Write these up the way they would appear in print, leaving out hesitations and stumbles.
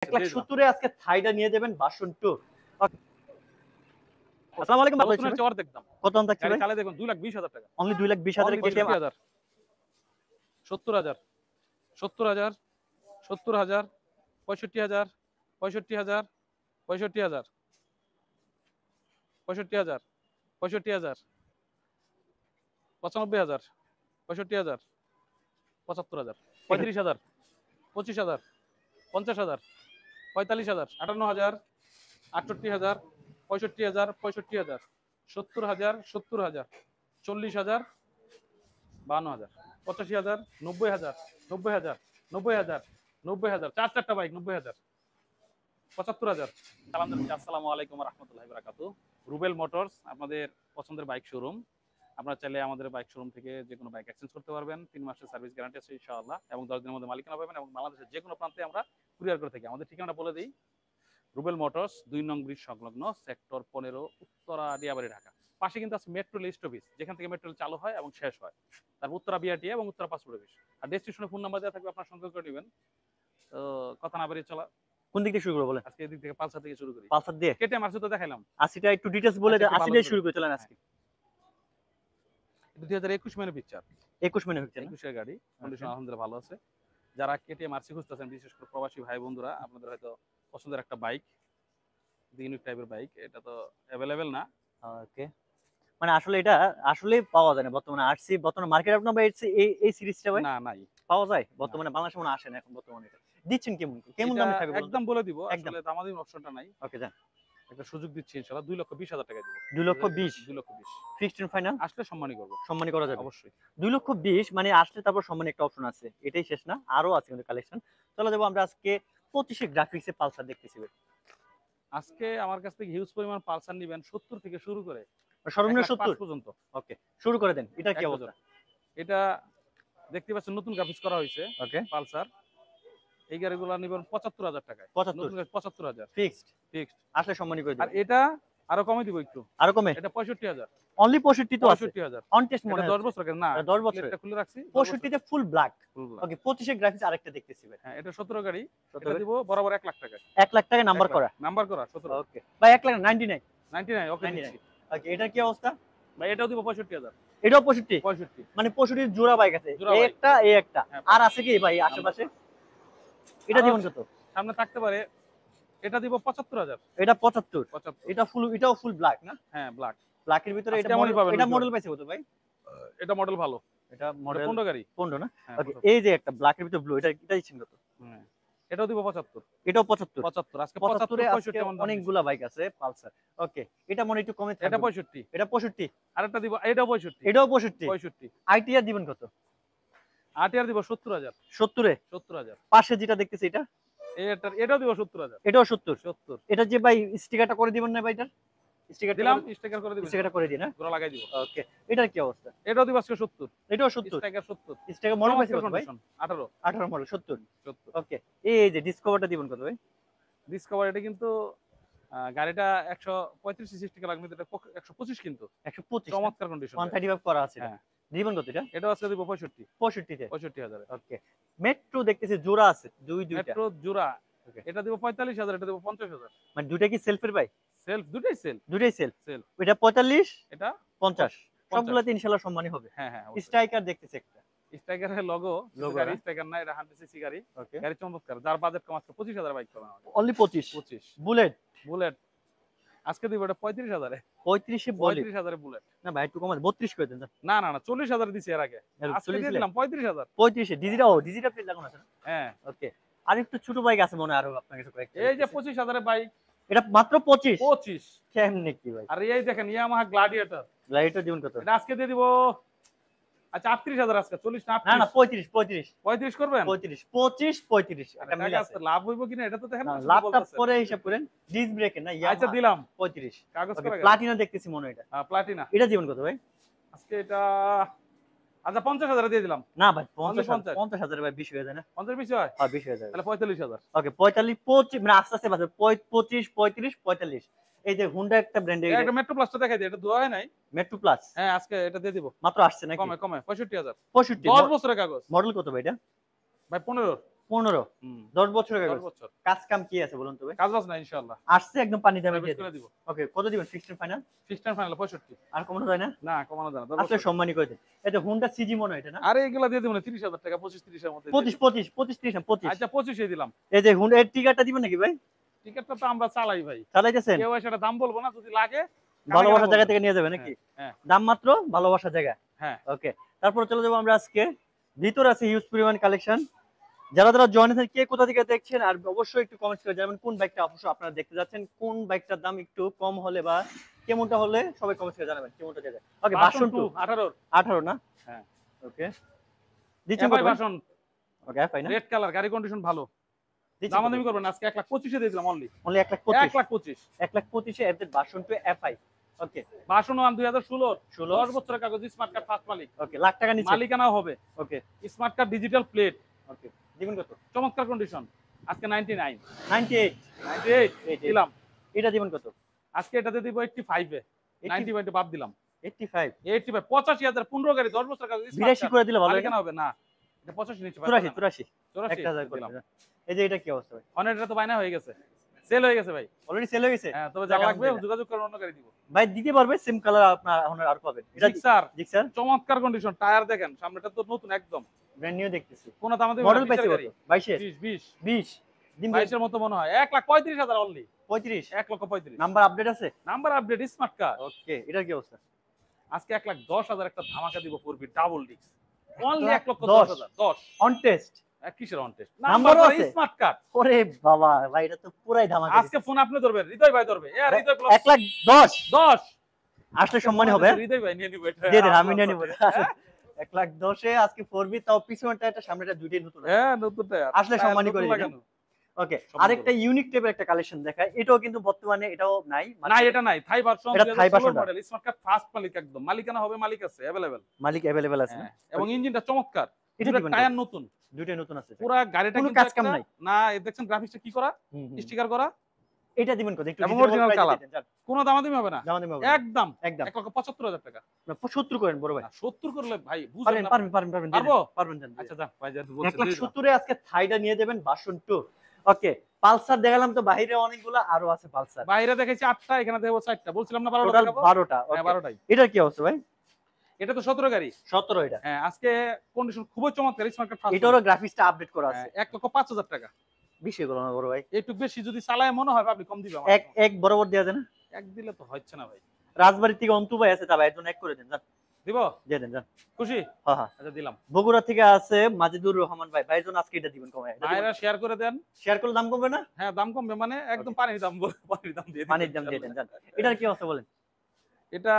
1,70,000 আজকে থাইটা নিয়ে যাবেন ভার্সন 2। আসসালামু আলাইকুম ভাই, চর দেখতাম কত দাম থাকছে ভাই? চালে দেখুন 2,20,000 টাকা। অনলি 2,20,000 এর কেটিএম 70,000 70,000 70,000 70,000 65,000 65,000 65,000 65,000 65,000 95,000 65,000 75,000 35,000 25,000 50,000 45,000 58,000 68,000 65,000 65,000 70,000 70,000 40,000 52,000 85,000 90,000 90,000 90,000 90,000 চারটা বাইক 90,000 75,000। আসসালামু আলাইকুম ওয়া রাহমাতুল্লাহি ওয়া বারাকাতুহু। রুবেল মোটরস আপনাদের পছন্দের বাইক শোরুম। আপনারা চাইলে আমাদের বাইক শোরুম থেকে যে কোনো বাইক এক্সচেঞ্জ করতে পারবেন। 3 মাসের সার্ভিস গ্যারান্টি আছে ইনশাআল্লাহ এবং 10 দিনের মধ্যে মালিকানা পাবেন এবং বাংলাদেশের যে কোনো প্রান্তে আমরা কুরিয়ার করে থাকি। আমাদের ঠিকানা বলে দিই, রুবেল মোটরস 2 নং ব্রিজ সংলগ্ন সেক্টর 15 উত্তরা দিয়াবাড়ি ঢাকা। পাশে কিন্তু আছে মেট্রো রেল অফিস, যেখান থেকে মেট্রো চালু হয় এবং শেষ হয়। তারপর উত্তরা বিআরটিএ এবং উত্তরা পাসপোর্ট অফিস। আর ডেসক্রিপশনে ফোন নাম্বার দেওয়া থাকবে, আপনারা সংগ্রহ করে নেবেন। তো কথা না বাড়িয়ে চলা, কোন দিক থেকে শুরু করব বলেন? আজকে এদিক থেকে পালসার থেকে শুরু করি। পালসার দিয়ে কেটিএম আর তো দেখাইলাম, 80টা একটু ডিটেইলস বলে দেন। 80 দিয়ে শুরু করে চলেন আজকে। 2021 মানে পিকচার 21 মিনিট হচ্ছে না? 21 এর গাড়ি, কন্ডিশন আলহামদুলিল্লাহ ভালো আছে। যারা কেটিএম আরসি খুঁজতেছেন, বিশেষ করে প্রবাসী ভাই বন্ধুরা, আপনাদের হয়তো পছন্দের একটা বাইক, ইউনিক টাইপের বাইক, এটা তো अवेलेबल না। ওকে, মানে আসলে এটা আসলে পাওয়া যায় না বর্তমানে। আরসি বর্তমানে মার্কেট আপ নাম্বার এই সিরিজটা ভাই না নাই পাওয়া যায় বর্তমানে বাংলাদেশে মনে আসে না এখন বর্তমানে। এটা দিচ্ছেন কেমন কেমন দামে থাকবে বলুন? একদম বলে দিব, একদম। আসলে দামাদামি অপশনটা নাই। ওকে যান, একটা সুযোগ দিচ্ছি ইনশাআল্লাহ। 2,20,000 টাকা দিব। 2,20,000 2,20,000 ফিক্সড এন্ড ফাইনাল আসলে সম্মানই করব, সম্মানী করা যাবে অবশ্যই। 2,20,000 মানে আসলে তারপর সম্মানী একটা অপশন আছে। এটাই শেষ না, আরো আছে কিন্তু কালেকশন। চলে যাবো আমরা আজকে 25 গ্রাফিক্সে পালসার দেখতেছি ভাই। আজকে আমার কাছ থেকে হিউজ পরিমাণ পালসার নিবেন, 70 থেকে শুরু করে সর্বনিম্ন 1,05,000 70 পর্যন্ত। ওকে, শুরু করে দেন। এটা কি এক অবস্থা? এটা দেখতে পাচ্ছেন নতুন গ্রাফিক্স করা হয়েছে ওকে, পালসার। এই গাড়িগুলো নিবেন 75,000 টাকায়। 75 নতুন 75,000 ফিক্সড ফিক্সড। আসলে সম্মানী করে আর দিবেন। এটা আরো কমে দিব একটু, আরো কমে এটা 65,000। অনলি 65 তো আছে 65,000 অন টেস্ট মনে এটা হয় 10 বছরের না, এটা 10 বছরের। এটা খুলে রাখছি 65 তে full black. Full black. Okay, 25 graphics আরেকটা দেখতেছি ভাই। হ্যাঁ, এটা 17 গাড়ি, এটা 17 দিব বরাবর 1 লাখ টাকায়। 1 লাখ টাকা নাম্বার করা। নাম্বার করা 17। ওকে ভাই, 1 লাখ 99 99 ওকে 99 দিচ্ছি ওকে, এটা কি অবস্থা ভাই? এটাও দিব 65,000। এটাও 65 65 মানে 65 জোড়া বাইক আছে, জোড়া এই বাইক। একটা এই একটা। হ্যাঁ, আর আছে কি ভাই আশেপাশে? এটা আরো জীবন কত? সামনে থাকতে পারে, এটা দিব 75,000। এটা 75 75 এটা ফুল, এটাও ফুল ব্ল্যাক না? হ্যাঁ ব্ল্যাক। ব্ল্যাকের ভিতরে আজকে এটা এমনই মডেল, পাবেন এটা বুঝতে মডেল পাইছে কত ভাই? এটা মডেল ভালো, এটা এটা মডেল 15 গাড়ি। 15 না? হ্যাঁ ওকে, 15। এই যে একটা ব্ল্যাকের ভিতরে ব্লু, এটা দিচ্ছেন কত? হ্যাঁ, এটাও দিব 75। এটাও 75 75 আজকে 75 এ 75 আজকে 65 অনেকগুলা বাইক আছে পালসার। ওকে, এটা মনে একটু কমে এটা থাকবে। 65। এটা 65 আরেকটা দিব, এটাও 65। এটাও 65 65 আইটিআর দিবেন কত? আরটিআর দিব 70,000। 70 এ 70,000 পাশে যেটা দেখতেছি এটা, এটাও দিব 70,000। এটাও 70 70 এটা যে ভাই স্টিকারটা করে দিবেন না ভাই? এটার স্টিকার দিলাম, স্টিকার করে দিব, স্টিকারটা করে দিন। হ্যাঁ জোড়া লাগাই দিব। ওকে, এটার কি অবস্থা? এটাও দিব আজকে 70। এটাও 70 স্টিকার 70। স্টিকার মডেল পাইছে কত ভাই? Condition 18 18 model 70 70। ওকে, এই যে ডিসকভারটা দিবেন কত ভাই? ডিসকভার এটা কিন্তু গাড়িটা 135 সিসি স্টিকার লাগবে, এটা 125 কিন্তু 125 চমৎকার কন্ডিশন। 135 করা আছে। হ্যাঁ, দিবেন কত এটা? এটাও আজকে দিব 65 65 তে 65,000। ওকে, মেট্রো দেখতেছি জোড়া আছে দুইটা। মেট্রো জোড়া, Okay. এটা দিব 45,000, এটা দিব 50,000। মানে দুইটা কি সেলফের ভাই? সেলফ, দুটোই সেল। দুইটাই সেল। সেল, এটা 45 এটা 50 সবগুলোতে ইনশাআল্লাহ সম্মানই হবে। হ্যাঁ হ্যাঁ। স্ট্রাইকার দেখতেছি একটা। স্ট্রাইকারের লোগো, গাড়ি স্ট্রাইকার না, এটা 100 সিসি গাড়ি। ওকে, গাড়ি চমৎকার, যার বাজেট কম আজকে 25,000 বাইক পাবেন আমাদের। অনলি 25 25 বুলেট বুলেট আজকে দিব এটা 35,000 এ। 35 এ বলে 35,000 এ বুলেট। না ভাই, একটু কমাল 32 করে দেন। না না না, 40,000 দিছি এর আগে, আজকে দিয়ে দিলাম 35,000। 35 এ ডিজিটা, ও ডিজিটা প্লেট লাগানো আছে না? হ্যাঁ, ওকে, আর একটু ছোট বাইক আছে মনে হয় আরো আপনার কাছে কয়েকটা? এই যে 25,000 এর বাইক, এটা মাত্র 25 25। কেমনে কি ভাই? আর এই দেখেন ইয়ামাহা গ্ল্যাডিয়েটর, লাইটও দিবেন কত? এটা আজকে দিয়ে দিব আচ্ছা 38,000 আজকে। 40 না না না 38? 35 35 করবেন? 35 25 35 একটা মিল আছে। লাভ হইব কিনা এটা তো দেখেন না, না, শুধু লাভটা বলতেছেন। পরে হিসাব করেন। ডিস্ক ব্রেকে না আচ্ছা ইয়ামাহা দিলাম 35 কাগজ ওকে, করে গেল। প্লাটিনা দেখতেছি মনে হয় এটা। প্লাটিনা এটা দিবেন কত ভাই? আজকে এটা আচ্ছা 50,000 দিয়ে দিলাম। না ভাই 50 50,000 50,000 ভাই 20 হয়ে যায় না? 50 বেশি হয়, হ্যাঁ 20 হয়ে যায়। তাহলে 45,000। ওকে 45 25 মানে আস্তে আস্তে বাজে 25 35 45। এই যে হুন্ডা একটা ব্র্যান্ডে একটা মেট্রো প্লাসটা দেখাই দিই, এটা দোয়া হয় নাই। মেট্রো প্লাস হ্যাঁ, আজকে এটা দিয়ে দিব, মাত্র আসছে নাকি? কমে কমে 65,000। 65 10 বছরের কাগজ। মডেল কত ভাই এটা? ভাই 15 15 হুম 10 বছরের 10 কাগজ। বছর কাজ কাম কি আছে বলুন তো ভাই? কাজ বাজ না ইনশাআল্লাহ আসছে একদম পানি দামে সার্ভিস দিয়ে করে দিবেন। দিব ওকে, কত দিবেন fixed final? Fixed time final 65 আর কমানো যায় না? না কমানো যায় না 10 আসলে বছর সম্মানই করে দেন। এই যে হোন্ডা সিজি মনে হয় এটা না? আরে এগুলা দিয়ে দিব না 30,000 টাকা 25-30 এর মধ্যে দিয়ে 25 দিব। 25 25 30 না 25। আচ্ছা 25 এ দিলাম এই যে হোন্ডা এর টিকারটা দিবেন নাকি ভাই? টিকেটটা তো আমরা চালাই ভাই চালাইতেছেন? কেউ সেটা দাম বলবো না যদি লাগে ভালোবাসার জায়গা থেকে নিয়ে যাবে নাকি? হ্যাঁ দাম মাত্র ভালোবাসার জায়গা। হ্যাঁ ওকে, তারপর চলে যাবো আমরা আজকে ভিতরে আছে হিউজ পরিমাণ কালেকশন। যারা যারা জয়েন আছেন কে কোথা থেকে দেখছেন আর অবশ্যই একটু কমেন্টস করে জানাবেন কোন বাইকটা অবশ্যই আপনারা দেখতে যাচ্ছেন, কোন বাইকটার দাম একটু কম হলে বা কেমনটা হলে সবাই কমেন্টস করে জানাবেন কেমনটা দেবে। ওকে, ভার্সন 2 18 18 না? হ্যাঁ ওকে, দিচ্ছেন এফআই কত? ভার্সন ওকে, ফাইন না? রেড কালার গাড়ি কন্ডিশন ভালো দামাদামি করবেন আজকে 1,25,000 এ দিয়ে দিলাম অনলি অনলি 1,25,000 1,25,000 1,25,000 এর ভার্সন 2 এফআই। ওকে, ভার্সন 1 2016 16 10 বছরের কাগজ স্মার্ট কার্ড ফার্স্ট মালিক ওকে, লাখ টাকা নিচে। মালিকানাও হবে ওকে স্মার্ট কার্ড ডিজিটাল প্লেট ওকে, দিবেন কত? চমৎকার কন্ডিশন আজকে 99 98 98 দিলাম এটা দিবেন কত? আজকে এটাতে দিব 85 এ 90 বাদ দিলাম 85 85 85,000 15 গাড়ি 10 বছর কাগজ 82 করে দিলে ভালো হয় মালিকানা না? হবে না এটা 85 নিচে 84 84 1000 করে দিলাম দিবেন। এই যে এটা কি অবস্থা ভাই? অনেকটা তো বাইনা হয়ে গেছে সেল হয়ে গেছে ভাই অলরেডি সেল হয়ে গেছে? হ্যাঁ তবে যা লাগবে আলহামদুলিল্লাহ। যোগাযোগ করে অন্য গাড়ি দিব ভাই দিতে পারবে সেম কালার আপনার এখন আর পাবেন। এটা জিক্সার জিক্সার চমৎকার কন্ডিশন টায়ার দেখেন সামনেটা তো নতুন একদম ব্র্যান্ড নিউ দেখতেছি। কোন দাম দিয়ে মডেল পাইছে কত? 22 এর 20 20 দিন 22 এর মতো মনে হয় 1,35,000 অনলি 35 1,35,000 নাম্বার আপডেট আছে? নাম্বার আপডেট স্মার্ট কার ওকে, এটার কি অবস্থা? আজকে 1,10,000 একটা ধামাকা দিব পড়বি double disc only 1,10,000 1,10,000 on test কিসের অন টেস্ট নাম্বারও নাম্বার আছে? স্মার্ট কার ওরে বাবা ভাই, এটা তো পুরাই ধামাকা। আজকে ফোন আপনি ধরবেন হৃদয় ভাই ধরবে এ হৃদয় প্লাস 1,10,000 10 আসলে সম্মানই হবে। হৃদয় ভাই নিয়ে নিব এটা দিয়ে দেন, আমি নিয়ে নিব। 1,10,000 এ আজকে পড়বি, তাও পিছনটা একটা সামনেটা দুইটাই নতুন আছে। হ্যাঁ নতুন টায়ার আসলে সম্মানই করে দিবেন। ওকে, আরেকটা ইউনিক টাইপের একটা কালেকশন দেখায়, এটাও কিন্তু বর্তমানে এটাও নাই। না এটা নাই থাই ভার্সন এটা Thai version model smart card first মালিক একদম মালিকানা হবে মালিক আছে अवेलेबल মালিক अवेलेबल আছে না? এবং ইঞ্জিনটা চমৎকার এটা এটা দিবেন টায়ার নতুন দুইটাই নতুন আছে। পুরো গাড়িটা কোনো কিন্তু কাজ কাম একটা- নাই। না এই দেখছেন গ্রাফিক্সটা কি করা স্টিকার করা এটা দিবেন কত? একটু এবং reasonable original price এ color। দিয়ে দেন, যান। কোনো দামাদামি হবে না জামাতে হবে একদম একদম 1,75,000 টাকা 70 করেন বড় ভাই। না, 70 করলে ভাই বুঝেন পারবেন না পারবেন পারবেন পারবেন দিয়ে পারবো? দেন, পারবেন জান। আচ্ছা যা ভাই যা বলছে 1,70,000 এ আজকে থাইটা নিয়ে যাবেন ভার্সন 2। ওকে, পালসার দেখালাম তো বাইরে অনেকগুলো, আরো আছে পালসার বাইরে দেখেছি 8টা এখানে দেখবো 4টা বলছিলাম না 12টা টোটাল দেখাবো 12টা। হ্যাঁ 12টাই এটার কি অবস্থা ভাই? এটা তো 17 গাড়ি 17 এটা। হ্যাঁ আজকে কন্ডিশন খুবই চমৎকার স্মার্ট কার্ড ফার্স্ট এটারও গ্রাফিক্সটা আপডেট করা আছে। 1,05,000 টাকা বেশি হলো না বড় ভাই? একটু বেশি যদি চালায় মনে হয় আপনি কম দিবে আমার এক এক বরাবর দেয়া যায় না? এক দিলে তো হচ্ছে না ভাই রাজবাড়ি থেকে অন্তু ভাই আছে, তা ভাই একজন এক করে দেন, যান দিব দিয়ে দেন, যান। খুশি হ্যাঁ হ্যাঁ, আচ্ছা দিলাম বগুড়া থেকে আছে মাজিদুর রহমান ভাই, ভাইজন আজকে এটা দিবেন কমায়। ভাইরা শেয়ার করে দেন শেয়ার করলে দাম কমবে না? হ্যাঁ দাম কমবে মানে একদম পানির দাম পানির দাম দিয়ে দিন। পানির দাম দিয়ে দেন, যান। এটার কি অবস্থা বলেন? এটা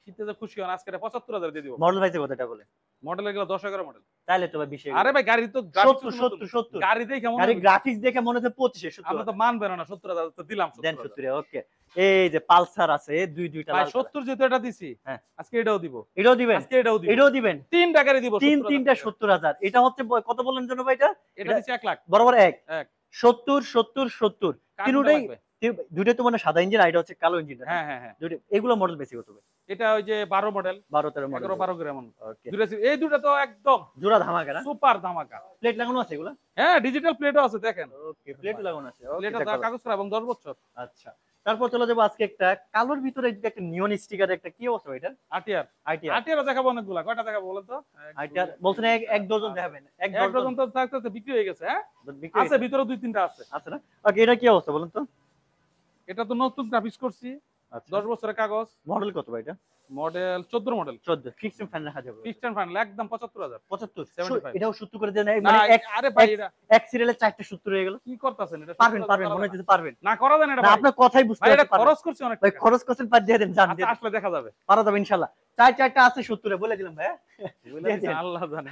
কিনতে তো খুশি হন আজকে 75,000 দিয়ে দিব মডেল ভাইছে কতটা বলে? মডেল এগুলো 10-11 মডেল তাইলে তো ভাই 20 আরে ভাই গাড়ি তো 70 70 70 গাড়ি দেখে কেমন গাড়ি গ্রাফিক্স দেখে মনে হচ্ছে 25 আমরা 70 তো মানবেন না 70,000 তো দিলাম দেন 70,000 70। ওকে, এই যে পালসার আছে দুইটা ভাই লাল কালার। 70 যেহেতু এটা দিছি হ্যাঁ। আজকে এটাও দিব এটাও দিবেন? আজকে এটাও দিব এটাও দিবেন? তিনটা গাড়ি দিব তিনটা 70,000। এটা হচ্ছে কত বললেন জন্য ভাই? এটা এটা দিছি 1 লাখ বরাবর এক এক। 70 70 70 কার তিনটাই লাগবে? দুইটাই তো মানে সাদা ইঞ্জিন, আর এটা হচ্ছে কালো ইঞ্জিন। হ্যাঁ হ্যাঁ হ্যাঁ দুইটা এগুলো মডেল বেশি কত ভাই? এটা ওই যে 12 মডেল 12 13 মডেল 11 12 গ্রাম ওকে, দুটো এই দুটো তো একদম জোড়া ধামাকা না? সুপার ধামাকা প্লেট লাগানো আছে এগুলো? হ্যাঁ ডিজিটাল প্লেটও আছে দেখেন ওকে, প্লেট লাগানো আছে। ওকে, প্লেটটা কাগজ করা এবং 10 বছর আচ্ছা, তারপর চলে যাবো আজকে একটা কালোর ভিতরে যে একটা নিয়ন স্টিকার, একটা কি অবস্থা ভাই এটা? আটিয়ার আইটিআর আটিয়ারও দেখাবো অনেকগুলা কয়টা দেখাবো বলেন তো আইটিআর বলছেন এক ডজন দেখাবেন? এক এক ডজন ডজন তো থাকতে থাকতে বিক্রি হয়ে গেছে হ্যাঁ বিক্রি আছে ভিতরে 2-3টা আছে আছে না? ওকে, এটা কি অবস্থা বলুন তো? এটা তো নতুন গ্রাফিক্স করছি আচ্ছা, 10 বছরের কাগজ মডেল কত ভাই এটা? মডেল 14 মডেল 14 ফিক্সড ফাইন রাখা যাবে? ফিক্সড এন্ড ফাইনাল একদম 75,000 75 75 এটাও 70 করে দেন? না মানে এক আরে ভাই এটা এক সিরিয়ালে 4টা 70 হয়ে গেল। কি করতেছেন এটা পারবেন 70,000 পারবেন করা মনে যায় হচ্ছে পারবেন না করা দেন এটা না, ভাই আপনার কথাই বুঝতে ভাই এটা পারছি। খরচ করছি অনেক ভাই টাকা খরচ করছেন, পার দিয়ে দেন, জান দিয়ে আচ্ছা, দেন। আসলে দেখা যাবে পারা যাবে ইনশাআল্লাহ। চারটা আছে 70 বলে দিলাম ভাই। বুঝলে দিয়ে দেন। আল্লাহ জানে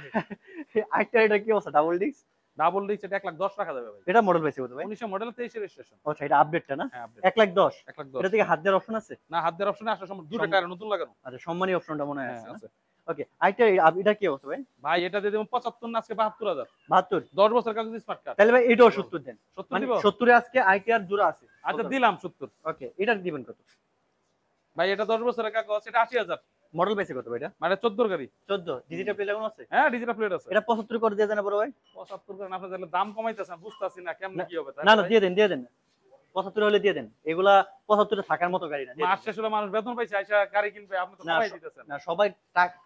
আইটা এটা কি অবস্থা? ডাবল ডিস্ক ডাবল ডিস্ক এটা 1,10,000 রাখা যাবে ভাই এটা মডেল বেশি কত ভাই? 1900 মডেল 23 রেজিস্ট্রেশন আচ্ছা, এটা আপডেটটা না? হ্যাঁ আপডেট 1,10,000 1,10,000 এটা থেকে হাত দেওয়ার অপশন আছে? না হাত দেওয়ার অপশনে আসলে দুটো টায়ার নতুন লাগানো আচ্ছা, সম্মানী অপশনটা মনে হয় হ্যাঁ আছে না? আছে ওকে, আইটা এটা কি অবস্থা ভাই? ভাই এটা দিয়ে দেবো 75 না আজকে 72,000 72 10 বছর কাগজ স্মার্ট কার্ড তাহলে ভাই এটাও 70 দেন। 70 মানে দিব 70 এ আজকে আইটিআর জোড়া আছে। আচ্ছা দিলাম 70 ওকে, এটা দিবেন কত? ভাই এটা 10 বছরের কাগজ এটা 80,000 মডেল পেয়েছে কত ভাই এটা? মানে 14 গাড়ি। 14 ডিজিটাল প্লেট লাগানো আছে? হ্যাঁ ডিজিটাল প্লেট আছে। এটা 75 করে দিয়ে দেন না বড় ভাই? 75 করে আপনি তাহলে দাম কমাইতেছেন, বুঝতাছি না কেমনে কি হবে। না না দিয়ে দেন, দিয়ে দেন, 75 হলে দিয়ে দেন। এগুলা 75 এ থাকার মতো গাড়ি না। মাস শেষ হলে মানুষ বেতন পাইছে আইসা গাড়ি কিনবে, আপনি তো না, কমাই দিতেছেন। না সবাই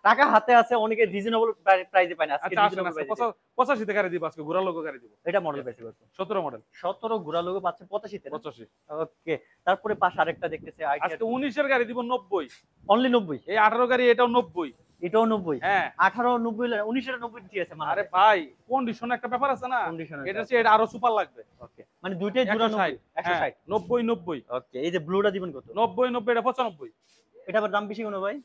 টাকা হাতে আছে, অনেকে রিজনেবল প্রাইসে পায় না। আজকে আচ্ছা আসেন, রিজনেবল আজকে প্রাইসে 85 তে গাড়ি দিব, আজকে ঘোড়া লোগো গাড়ি দিব। এটা মডেল পেয়েছে কত? 17 মডেল। 17 ঘোড়া লোগো পাচ্ছে 85 তে। 85। ওকে, তারপরে পাশে আরেকটা দেখতেছি আজকে 19 এর গাড়ি দিব 90। অনলি 90? এই 18 গাড়ি এটাও 90। এটাও 90? হ্যাঁ 18 90 হলে 19 এর 90 ঠিক আছে মানে। আরে ভাই কন্ডিশন একটা ব্যাপার আছে না, কন্ডিশন এটা হচ্ছে এটা আরো সুপার লাগবে। ওকে, মানে দুইটাই জোড়া 90 160। 90 90। ওকে, এই যে ব্লুটা দিবেন কত? 90 90 এটা 95। এটা আবার দাম বেশি কোনো ভাই?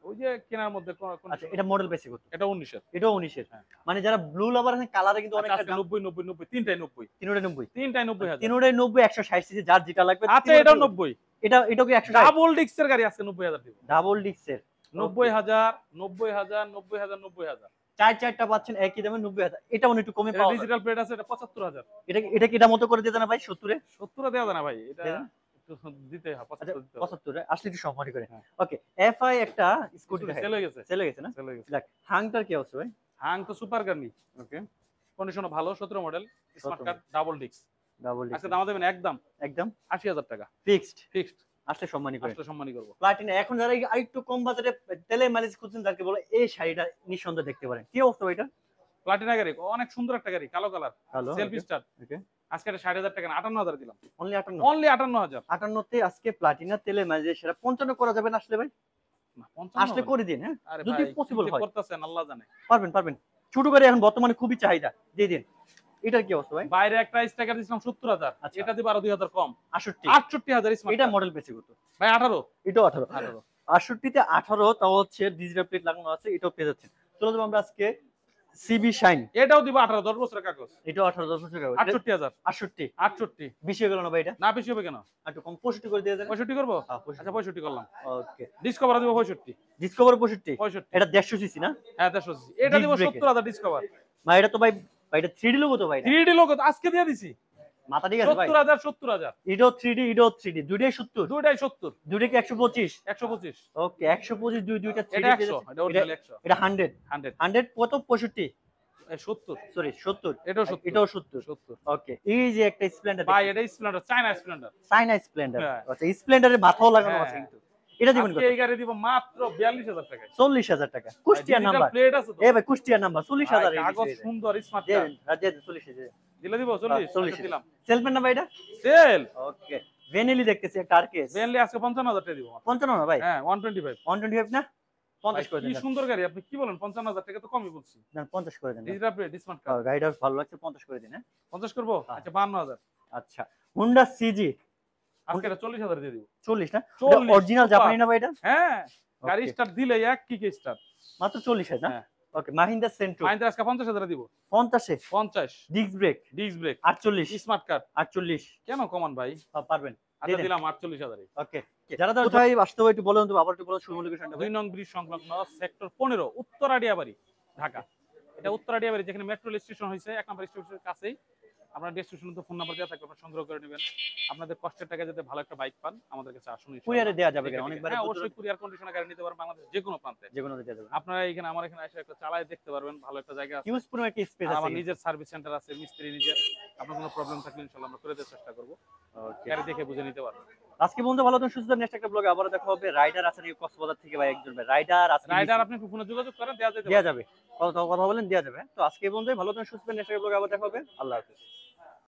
ওই যে কেনার মধ্যে আচ্ছা, এটা মডেল বেশি কত? এটা 19 এর। এটাও 19 এর। মানে যারা ব্লু লাভার আছেন কালারে কিন্তু অনেকটা আজকে 90 90 90 তিনটাই 90। তিনটাই 90? তিনটাই 90 হাজার। তিনটাই 90 160 সিসি যার যেটা লাগবে। আচ্ছা এটাও 90। এটা কি 160? ডাবল ডিক্সের গাড়ি আজকে 90 হাজার দিব। ডাবল ডিক্সের 90 হাজার 90 হাজার 90 হাজার 90 হাজার। চারটা পাচ্ছেন একই দামে 90,000। এটা অনেক একটু কমে এটা পাওয়া যায়। ডিজিটাল প্লেট আছে, এটা 75 হাজার। এটা কি এটা মতো করে দিয়ে দেন না ভাই 70 এ? 70 এ দেওয়া যায় না ভাই, এটা দেন? একটু দিতে হয়, 75 দিতে হবে। 75 এ আসলে একটু সম্মান করে। হ্যাঁ। ওকে, এফআই একটা স্কুটি সেল হয়ে গেছে, সেল হয়ে গেছে না? সেল হয়ে গেছে। দেখ হাংটার কি অবস্থা ভাই? হাং তো সুপার গাড়ি, ওকে, কন্ডিশনও ভালো, 17 মডেল, স্মার্ট 17 কার্ড, ডাবল ডিক্স। ডাবল ডিক্স আজকে দাম দেবেন একদম একদম 80,000 টাকা ফিক্সড। ফিক্সড। আসলে সম্মানী করে। আসলে সম্মানই করব। প্লাটিনা এখন যারা আরেকটু কম বাজেটে তেলে মাইলেজ খুঁজছেন তাদেরকে বলে এই শাড়িটা নিঃসন্দেহে দেখতে পারেন। কি অবস্থা ভাই এটা? প্লাটিনা গাড়ি অনেক সুন্দর একটা গাড়ি, কালো কালার, হ্যালো সেলফি স্টার। ওকে, আজকে এটা 60,000 টাকা না, 58,000 দিলাম। অনলি 58? অনলি 58,000। 58 তে আজকে প্লাটিনা তেলে মাইলেজ সেটা 55 করা যাবে না আসলে ভাই? না 55 আসলে করে দিন, হ্যাঁ আরে যদি ভাই পসিবল কি হয়। করতেছেন আল্লাহ জানে। পারবেন পারবেন। ছোট গাড়ি এখন বর্তমানে খুবই চাহিদা, দিয়ে দিন। এটার কি অবস্থা ভাই? বাইরে একটা স্টাইকার দিছিলাম 70,000, আচ্ছা। এটা দিব আরো 2,000 কম, 68? 68,000 স্মার্ট। এটা মডেল পেয়েছে কত ভাই 18। এটাও 18? 18। 68 তে 18 তাও হচ্ছে ডিজিটাল প্লেট লাগানো আছে, এটাও পেয়ে যাচ্ছেন। চলো যাবো আমরা আজকে সিবি শাইন। এটাও দিব 18, 10 বছরের কাগজ। এটাও 18 10 বছর 68,000। 68? 68 বেশি হয়ে গেল না ভাই এটা? না বেশি হবে কেন? একটু কম 65 করে দিয়ে দেন। 65 করব? হ্যাঁ, আচ্ছা 65 করলাম। ওকে, ডিসকভার দিব 65। ডিসকভার 65? 65 এটা 150 সিসি না? হ্যাঁ 150। এটা দিব Disc brake 70,000 ডিসকভার। ভাই এটা তো ভাই এটা 3D লোগো তো ভাই না? 3D লোগো আজকে দিয়ে দিছি। মাথা ঠিক আছে ভাই? 70,000 70,000। এটাও 3D এটাও 3D দুইটাই 70? দুইটাই 70। দুইটা কি 125? 125। ওকে, 125 দুইটা 3D এটা 100, এটা অরিজিনাল 100। এটা 100 100 100 কত 65? 70। সরি 70? এটাও 70। এটাও 70? 70। ওকে, এই যে একটা স্প্লেন্ডার ভাই এটা স্প্লেন্ডার, চায়না স্প্লেন্ডার। চাইনা স্প্লেন্ডার। হ্যাঁ। আচ্ছা, স্প্লেন্ডারের মাথাও লাগানো হ্যাঁ। আছে কিন্তু। এটা দিবেন কত? আজকে এই গাড়ি দিব মাত্র 42,000 টাকায়। 40,000 টাকা। Kushtia digital number. প্লেট আছে তো। এ ভাই কুষ্টিয়া নাম্বার 40,000 ভাই, এই কাগজ বিষয়ে। সুন্দর স্মার্ট দেন কার্ড। রাজে 40,000 দিলে দিব 40। 40 আচ্ছা, দিলাম। সেলফম্যান না ভাই এটা? সেল। ওকে, ভেনেলি দেখতেছি একটা আরকেএস। বেনলি আজকে 55,000 টাকা দিব। 55 না ভাই? হ্যাঁ 125। 125 না? 50 করে কি দেন। সুন্দর গাড়ি, আপনি কি বলেন? 55,000 টাকা তো কমই বলছি। না 50 করে দেন। Digital plate smart card. গাড়িটা ভালো লাগছে 50 করে দিন, হ্যাঁ? 50 করব? হ্যাঁ। আচ্ছা 52,000। আচ্ছা, হোন্ডা সিজি আজকে এটা 40,000 দিয়ে দিব। 40 না? 40 অরিজিনাল জাপানি না ভাই এটা? হ্যাঁ গাড়ি Okay. স্টার্ট দিলে এক কিকে স্টার্ট। মাত্র 40,000 না? হ্যাঁ। ওকে, মাহিন্দ্রা সেন্ট্রো মাইন্দ্রা আজকে 50,000 দিব। 50 এ 50 disc brake disc brake 48 smart card. 48 কেন কমান ভাই? পারবেন। আচ্ছা দিলাম 48,000। ওকে, যারা কোথায় আসতে হবে একটু বলেন তো, আবার একটু বলেন শুরু লোকেশনটা। 2 নং ব্রিজ সংলগ্ন সেক্টর 15 উত্তরাডিয়াবাড়ি ঢাকা। এটা উত্তরাডিয়াবাড়ি যেখানে মেট্রো রেল স্টেশন হয়েছে, 1 নম্বর স্টেশনের কাছেই। আপনারা ডেস্টিনেশন তো ফোন নাম্বার দেওয়া থাকবে, আপনারা সংগ্রহ করে নেবেন। আপনাদের কষ্টের টাকা যাতে ভালো একটা বাইক পান, আমাদের কাছে আসুন। কুরিয়ারে দেয়া যাবে কেন? অনেকবার হ্যাঁ অবশ্যই কুরিয়ার কন্ডিশনে গাড়ি নিতে পারবেন বাংলাদেশ যে কোনো প্রান্তে। যেকোনো দেয়া যাবে। আপনারা এখানে আমার এখানে এসে একটা চালায় দেখতে পারবেন, ভালো একটা জায়গা আছে। ইউজ পুরো একটা স্পেস আছে। আমার নিজের সার্ভিস সেন্টার আছে, মিস্ত্রি নিজের। আপনার কোনো প্রবলেম থাকলে ইনশাআল্লাহ আমরা করে দেওয়ার চেষ্টা করব। ওকে, গাড়ি দেখে বুঝে নিতে পারবেন। আজকে বন্ধু ভালো থাকুন, সুস্থ থাকুন। নেক্সট একটা ব্লগে আবার দেখা হবে। রাইডার আছে নাকি কক্সবাজার থেকে ভাই একজন ভাই? রাইডার আছে, রাইডার আপনি ফোনে যোগাযোগ করেন, দেওয়া যেতে দেয়া যাবে। কথা বলেন দেয়া যাবে। তো আজকে বন্ধু ভালো থাকুন, সুস্থ থাকুন। নেক্সট একটা ব্লগে আবার দেখা হবে। আল্লাহ হাফেজ।